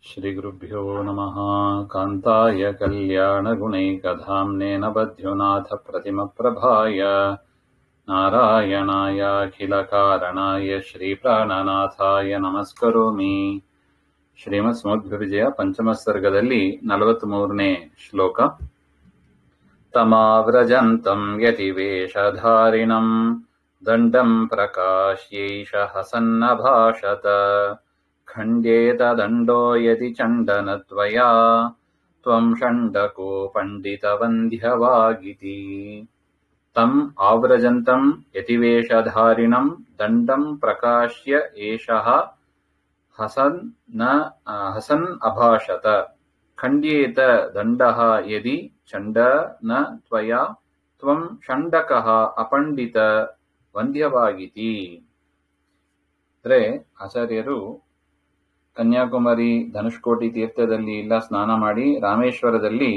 ಶ್ರೀಗುರುಭ್ಯೋ ನಮಃ. ಕಾಂತಾಯ ಕಲ್ಯಾಣಗುಣೈಕಧಾಮ್ನೇನ ಬಧ್ಯುನಾಥ ಪ್ರತಿಮಪ್ರಭಾಯ ನಾರಾಯಣಾಯ ಅಖಿಲಕಾರಣಾಯ ಶ್ರೀಪ್ರಾಣನಾಥಾಯ ನಮಸ್ಕರೋಮಿ. ಶ್ರೀಮತ್ ಸಮುದ್ರವಿಜಯ ಪಂಚಮ ಸರ್ಗದಲ್ಲಿ 43ನೇ ಶ್ಲೋಕ. ತಮಾವ್ರಜಂತಂ ಯತಿವೇಷಧಾರಿಣಂ ದಂಡಂ ಪ್ರಕಾಶ್ಯೈಷ ಹಸನ್ನಭಾಷತ ಖಂಡ್ಯೇತ ದಂಡೋ ಯತಿ ಚಂಡನತ್ವಯಾ ತ್ವಂ ಷಂಡಕೋ ಪಂಡಿತವಂದ್ಯವಾಗಿತಿ. ತಂ ಆವ್ರಜಂತಂ ಯತಿವೇಷಧಾರಿಣಂ ದಂಡಂ ಪ್ರಕಾಶ್ಯ ಏಷಃ ಹಸನ್ ಅಭಾಷತ ಖಂಡ್ಯೇತ ದಂಡಃ ಯದಿ ಚಂಡ ನ ತ್ವಯಾ ತ್ವಂ ಷಂಡಕಃ ಅಪಂಡಿತ ವಂದ್ಯವಾಗಿತಿ. ಅಂದ್ರೆ ಆಚಾರ್ಯರು ಕನ್ಯಾಕುಮಾರಿ ಧನುಷ್ಕೋಟಿ ತೀರ್ಥದಲ್ಲಿ ಎಲ್ಲ ಸ್ನಾನ ಮಾಡಿ ರಾಮೇಶ್ವರದಲ್ಲಿ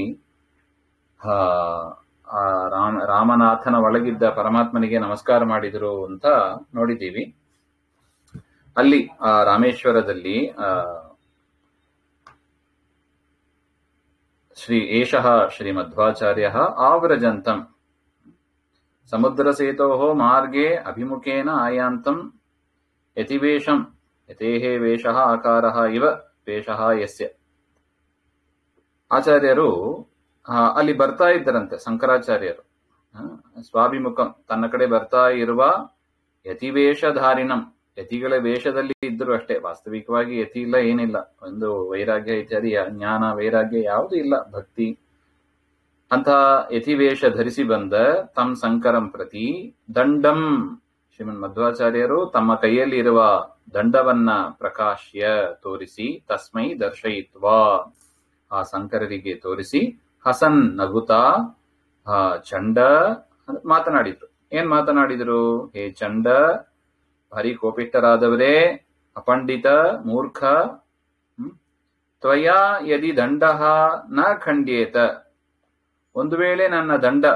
ರಾಮನಾಥನ ಒಳಗಿದ್ದ ಪರಮಾತ್ಮನಿಗೆ ನಮಸ್ಕಾರ ಮಾಡಿದರು ಅಂತ ನೋಡಿದ್ದೀವಿ. ಅಲ್ಲಿ ಆ ರಾಮೇಶ್ವರದಲ್ಲಿ ಶ್ರೀ ಮಧ್ವಾಚಾರ್ಯ ಆವ್ರಜಂತಂ ಸಮುದ್ರ ಸೇತೋ ಮಾರ್ಗೇ ಅಭಿಮುಖೇನ ಆಯಾಂತಂ ಯತಿವೇಷಂ ಯತೇಃ ವೇಷಃ ಆಕಾರಃ ಇವ ವೇಷಃ ಯಸ್ಯ. ಆಚಾರ್ಯರು ಅಲ್ಲಿ ಬರ್ತಾ ಇದ್ದರಂತೆ, ಶಂಕರಾಚಾರ್ಯರು ಸ್ವಾಭಿಮುಖಂ ತನ್ನ ಕಡೆ ಬರ್ತಾ ಇರುವ ಯತಿವೇಷಧಾರಿಣಂ, ಯತಿಗಳ ವೇಷದಲ್ಲಿ ಇದ್ರು ಅಷ್ಟೇ, ವಾಸ್ತವಿಕವಾಗಿ ಯತಿ ಇಲ್ಲ, ಏನಿಲ್ಲ, ಒಂದು ವೈರಾಗ್ಯ ಇತ್ಯಾದಿ ಜ್ಞಾನ ವೈರಾಗ್ಯ ಯಾವುದೂ ಇಲ್ಲ, ಭಕ್ತಿ ಅಂತ ಯತಿವೇಷ ಧರಿಸಿ ಬಂದ ತಂ ಶಂಕರಂ ಪ್ರತಿ ದಂಡಂ, ಶ್ರೀಮನ್ ಮಧ್ವಾಚಾರ್ಯರು ತಮ್ಮ ಕೈಯಲ್ಲಿ ಇರುವ ದಂಡವನ್ನ ಪ್ರಕಾಶ್ಯ ತೋರಿಸಿ, ತಸ್ಮೈ ದರ್ಶಯಿತ್ವಾ ಆ ಶಂಕರರಿಗೆ ತೋರಿಸಿ, ಹಸನ್ ನಗುತ್ತಾ ಚಂಡ ಮಾತನಾಡಿದ್ರು. ಏನ್ ಮಾತನಾಡಿದ್ರು? ಹೇ ಚಂಡ, ಭಾರಿ ಕೋಪಿಷ್ಠರಾದವರೇ, ಅಪಂಡಿತ ಮೂರ್ಖ, ತ್ವಯಾ ಯದಿ ದಂಡಃ ನ ಖಂಡ್ಯೇತ, ಒಂದು ವೇಳೆ ನನ್ನ ದಂಡ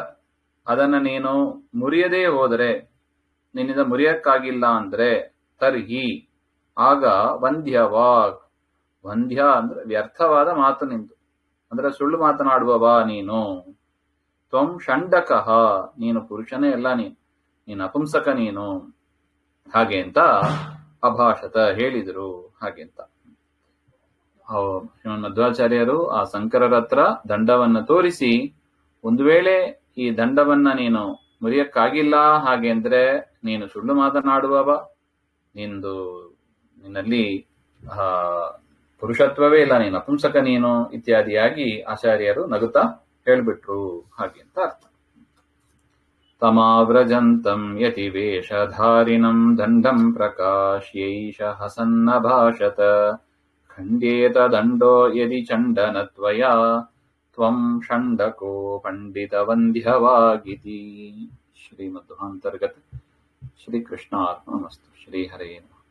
ಅದನ್ನ ನೀನು ಮುರಿಯದೇ ಹೋದರೆ, ನಿನ್ನಿಂದ ಮುರಿಯಕ್ಕಾಗಿಲ್ಲ ಅಂದ್ರೆ, ತರ್ಹಿ ಆಗ ವಂದ್ಯವಾಗ್, ವಂದ್ಯ ಅಂದ್ರೆ ವ್ಯರ್ಥವಾದ ಮಾತು ನಿಂದು, ಅಂದ್ರೆ ಸುಳ್ಳು ಮಾತನಾಡುವವಾ ನೀನು. ತ್ವಂ ಷಂಡಕಃ, ನೀನು ಪುರುಷನೇ ಅಲ್ಲ, ನೀನು ಅಪುಂಸಕ ನೀನು, ಹಾಗೆ ಅಂತ ಅಭಾಷತ ಹೇಳಿದರು. ಹಾಗೆ ಅಂತ ಶ್ರೀಮನ್ ಮಧ್ವಾಚಾರ್ಯರು ಆ ಶಂಕರರ ಹತ್ರ ದಂಡವನ್ನ ತೋರಿಸಿ, ಒಂದು ವೇಳೆ ಈ ದಂಡವನ್ನ ನೀನು ಮುರಿಯಕ್ಕಾಗಿಲ್ಲ ಹಾಗೆ ಅಂದ್ರೆ ನೀನು ಸುಳ್ಳು ಮಾತನಾಡುವವ, ನಿನ್ನಲ್ಲಿ ಪುರುಷತ್ವವೇ ಇಲ್ಲ, ನೀನು ಅಪುಂಸಕ ನೀನು ಇತ್ಯಾದಿಯಾಗಿ ಆಚಾರ್ಯರು ನಗುತ್ತಾ ಹೇಳ್ಬಿಟ್ರು. ಹಾಗೆ ಅಂತ ಅರ್ಥ. ತಮಾವ್ರಜಂತಂ ಯತಿವೇಷಧಾರಿಣಂ ದಂಡಂ ಪ್ರಕಾಶ್ಯೈಷ ಹಸನ್ನಭಾಷತ ಖಂಡ್ಯೇತ ದಂಡೋ ಯದಿ ಚಂಡನತ್ವಯಾ ತ್ವಂ ಷಂಡಕೋ ಪಂಡಿತವಂದ್ಯವಾಗಿತಿ. ಶ್ರೀಮಧ್ವಾಂತರ್ಗತ ಶ್ರೀಕೃಷ್ಣಾರ್ಪಣಮಸ್ತು. ಶ್ರೀಹರೇ ನಮಃ.